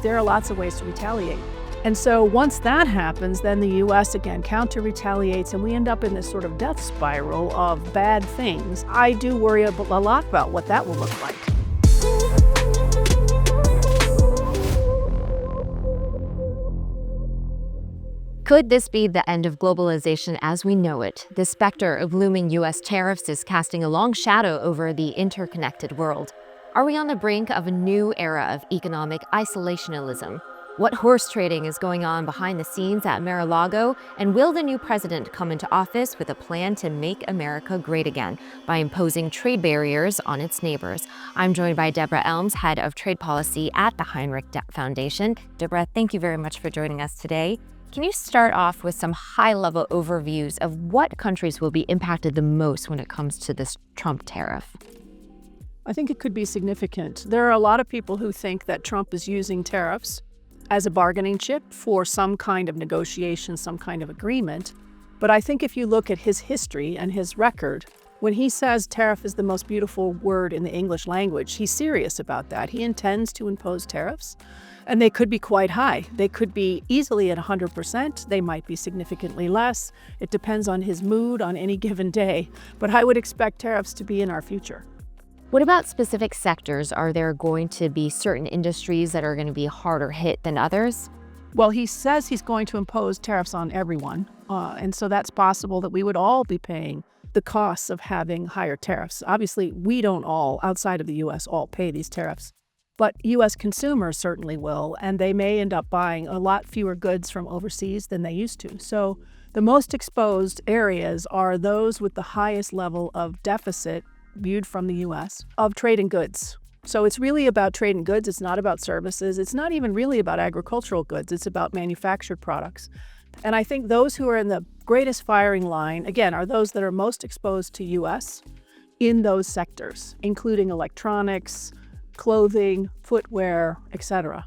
there are lots of ways to retaliate. And so once that happens, then the U.S. again counter-retaliates, and we end up in this sort of death spiral of bad things. I do worry a lot about what that will look like. Could this be the end of globalization as we know it? The specter of looming U.S. tariffs is casting a long shadow over the interconnected world. Are we on the brink of a new era of economic isolationism? What horse trading is going on behind the scenes at Mar-a-Lago? And will the new president come into office with a plan to make America great again by imposing trade barriers on its neighbors? I'm joined by Deborah Elms, head of trade policy at the Hinrich Foundation. Deborah, thank you very much for joining us today. Can you start off with some high-level overviews of what countries will be impacted the most when it comes to this Trump tariff? I think it could be significant. There are a lot of people who think that Trump is using tariffs as a bargaining chip for some kind of negotiation, some kind of agreement. But I think if you look at his history and his record, when he says tariff is the most beautiful word in the English language, he's serious about that. He intends to impose tariffs, and they could be quite high. They could be easily at 100%. They might be significantly less. It depends on his mood on any given day. But I would expect tariffs to be in our future. What about specific sectors? Are there going to be certain industries that are going to be harder hit than others? Well, he says he's going to impose tariffs on everyone. And so that's possible that we would all be paying the costs of having higher tariffs. Obviously, we don't all, outside of the U.S., all pay these tariffs. But U.S. consumers certainly will, and they may end up buying a lot fewer goods from overseas than they used to. So the most exposed areas are those with the highest level of deficit viewed from the U.S. of trade in goods. So it's really about trade in goods. It's not about services. It's not even really about agricultural goods. It's about manufactured products. And I think those who are in the greatest firing line, again, are those that are most exposed to U.S. in those sectors, including electronics, clothing, footwear, etc.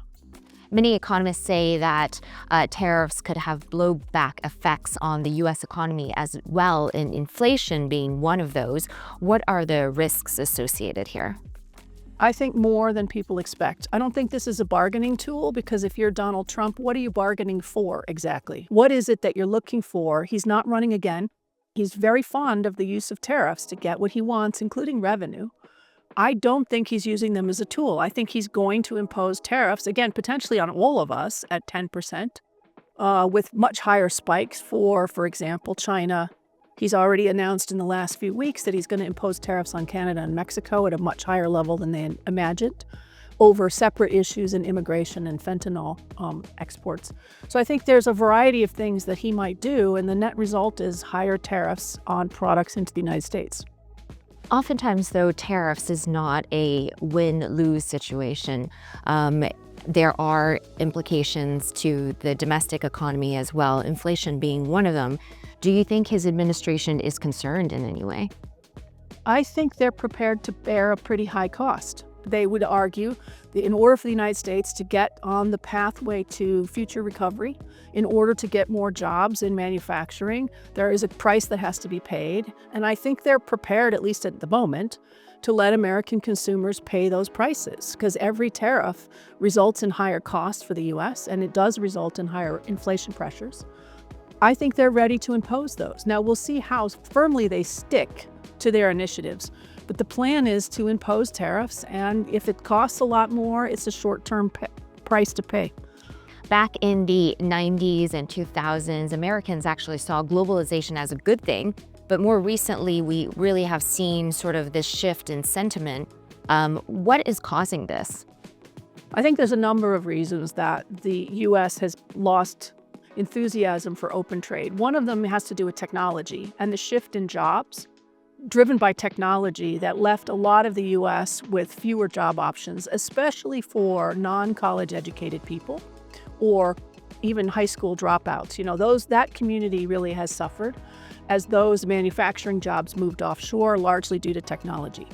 Many economists say that tariffs could have blowback effects on the U.S. economy as well, and inflation being one of those. What are the risks associated here? I think more than people expect. I don't think this is a bargaining tool, because if you're Donald Trump, what are you bargaining for exactly? What is it that you're looking for? He's not running again. He's very fond of the use of tariffs to get what he wants, including revenue. I don't think he's using them as a tool. I think he's going to impose tariffs, again, potentially on all of us at 10%, with much higher spikes for example, China. He's already announced in the last few weeks that he's going to impose tariffs on Canada and Mexico at a much higher level than they imagined, over separate issues in immigration and fentanyl exports. So I think there's a variety of things that he might do, and the net result is higher tariffs on products into the United States. Oftentimes, though, tariffs is not a win-lose situation. There are implications to the domestic economy as well, inflation being one of them. Do you think his administration is concerned in any way? I think they're prepared to bear a pretty high cost. They would argue that in order for the United States to get on the pathway to future recovery, in order to get more jobs in manufacturing, there is a price that has to be paid. And I think they're prepared, at least at the moment, to let American consumers pay those prices, because every tariff results in higher costs for the U.S., and it does result in higher inflation pressures. I think they're ready to impose those. Now, we'll see how firmly they stick to their initiatives. But the plan is to impose tariffs, and if it costs a lot more, it's a short-term price to pay. Back in the 90s and 2000s, Americans actually saw globalization as a good thing. But more recently, we really have seen sort of this shift in sentiment. What is causing this? I think there's a number of reasons that the U.S. has lost enthusiasm for open trade. One of them has to do with technology and the shift in jobs driven by technology that left a lot of the U.S. with fewer job options, especially for non-college educated people or even high school dropouts. You know, that community really has suffered as those manufacturing jobs moved offshore, largely due to technology.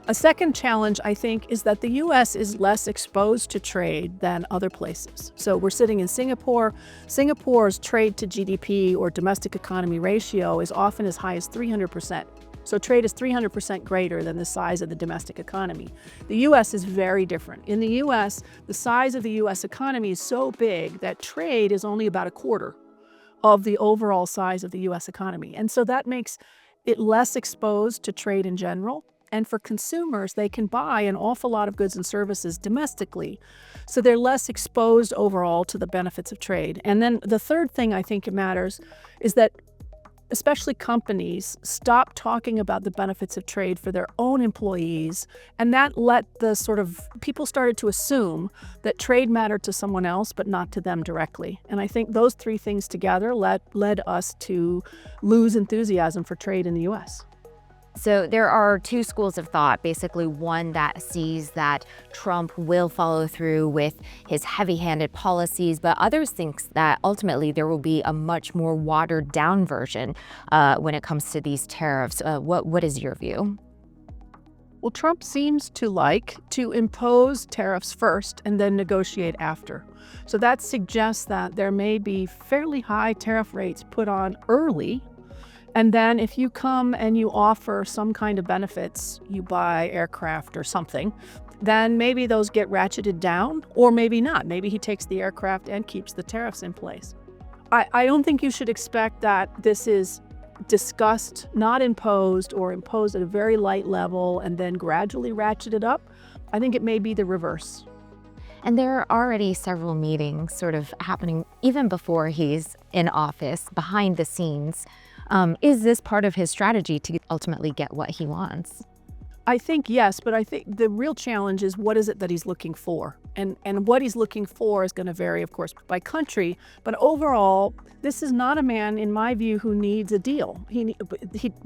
A second challenge, I think, is that the U.S. is less exposed to trade than other places. So we're sitting in Singapore. Singapore's trade to GDP or domestic economy ratio is often as high as 300%. So trade is 300% greater than the size of the domestic economy. The U.S. is very different. In the U.S., the size of the U.S. economy is so big that trade is only about a quarter of the overall size of the U.S. economy. And so that makes it less exposed to trade in general. And for consumers, they can buy an awful lot of goods and services domestically. So they're less exposed overall to the benefits of trade. And then the third thing I think it matters is that especially companies stop talking about the benefits of trade for their own employees. And that let people started to assume that trade mattered to someone else, but not to them directly. And I think those three things together led us to lose enthusiasm for trade in the U.S. So there are two schools of thought, basically one that sees that Trump will follow through with his heavy-handed policies, but others think that ultimately there will be a much more watered-down version when it comes to these tariffs. What is your view? Well, Trump seems to like to impose tariffs first and then negotiate after. So that suggests that there may be fairly high tariff rates put on early. And then if you come and you offer some kind of benefits, you buy aircraft or something, then maybe those get ratcheted down, or maybe not. Maybe he takes the aircraft and keeps the tariffs in place. I don't think you should expect that this is discussed, not imposed, or imposed at a very light level and then gradually ratcheted up. I think it may be the reverse. And there are already several meetings sort of happening even before he's in office, behind the scenes. Is this part of his strategy to ultimately get what he wants? I think yes, but I think the real challenge is what is it that he's looking for? And what he's looking for is going to vary, of course, by country. But overall, this is not a man, in my view, who needs a deal. He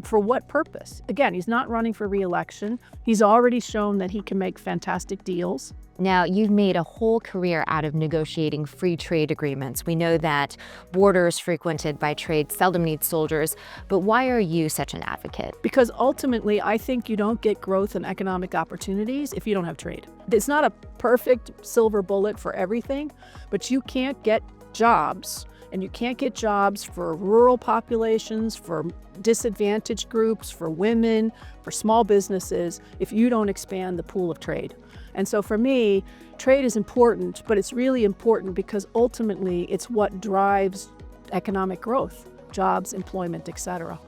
for what purpose? Again, he's not running for re-election. He's already shown that he can make fantastic deals. Now, you've made a whole career out of negotiating free trade agreements. We know that borders frequented by trade seldom need soldiers, but why are you such an advocate? Because ultimately, I think you don't get growth and economic opportunities if you don't have trade. It's not a perfect silver bullet for everything, but you can't get jobs, and you can't get jobs for rural populations, for disadvantaged groups, for women, for small businesses, if you don't expand the pool of trade. And so for me, trade is important, but it's really important because ultimately it's what drives economic growth, jobs, employment, etc.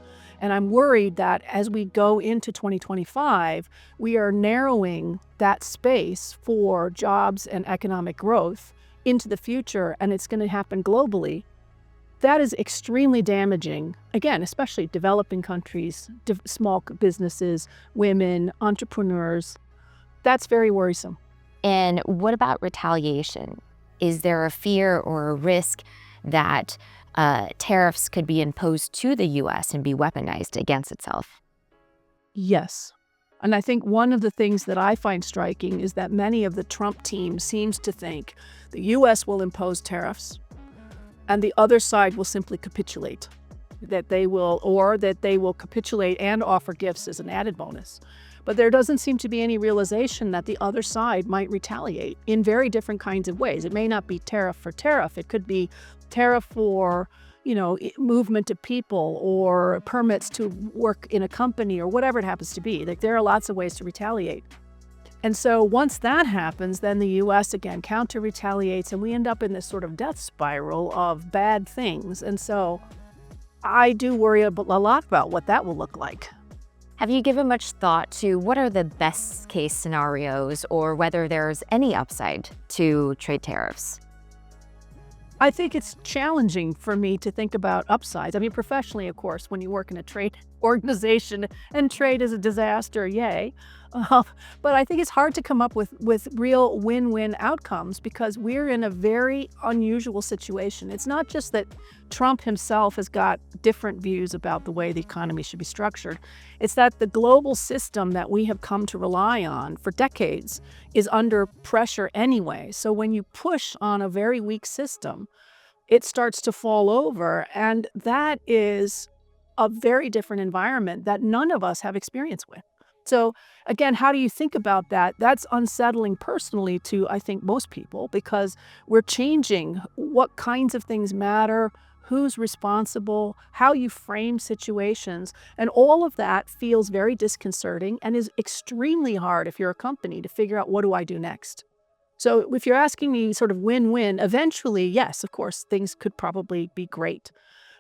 And I'm worried that as we go into 2025, we are narrowing that space for jobs and economic growth into the future, and it's going to happen globally. That is extremely damaging, again, especially developing countries, small businesses, women, entrepreneurs. That's very worrisome. And what about retaliation? Is there a fear or a risk that tariffs could be imposed to the U.S. and be weaponized against itself? Yes. And I think one of the things that I find striking is that many of the Trump team seems to think the U.S. will impose tariffs and the other side will simply capitulate, that they will capitulate and offer gifts as an added bonus. But there doesn't seem to be any realization that the other side might retaliate in very different kinds of ways. It may not be tariff for tariff. It could be tariff for, movement of people or permits to work in a company or whatever it happens to be. Like, there are lots of ways to retaliate. And so once that happens, then the U.S. again counter-retaliates, and we end up in this sort of death spiral of bad things. And so I do worry a lot about what that will look like. Have you given much thought to what are the best case scenarios or whether there's any upside to trade tariffs? I think it's challenging for me to think about upsides. I mean, professionally, of course, when you work in a trade organization and trade is a disaster, yay. But I think it's hard to come up with real win-win outcomes because we're in a very unusual situation. It's not just that Trump himself has got different views about the way the economy should be structured. It's that the global system that we have come to rely on for decades is under pressure anyway. So when you push on a very weak system, it starts to fall over. And that is a very different environment that none of us have experience with. So again, how do you think about that? That's unsettling personally to, I think, most people because we're changing what kinds of things matter, who's responsible, how you frame situations, and all of that feels very disconcerting and is extremely hard if you're a company to figure out, what do I do next? So if you're asking me sort of win-win, eventually, yes, of course, things could probably be great.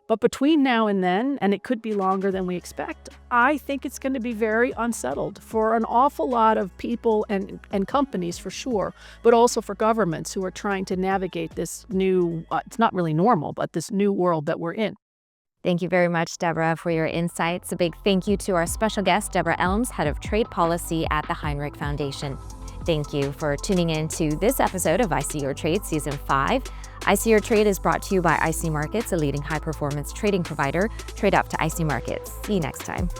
But between now and then, and it could be longer than we expect, I think it's going to be very unsettled for an awful lot of people and companies for sure, but also for governments who are trying to navigate this new, it's not really normal, but this new world that we're in. Thank you very much, Deborah, for your insights. A big thank you to our special guest, Deborah Elms, Head of Trade Policy at the Hinrich Foundation. Thank you for tuning in to this episode of I See Your Trade Season 5. I See Your Trade is brought to you by IC Markets, a leading high-performance trading provider. Trade up to IC Markets. See you next time.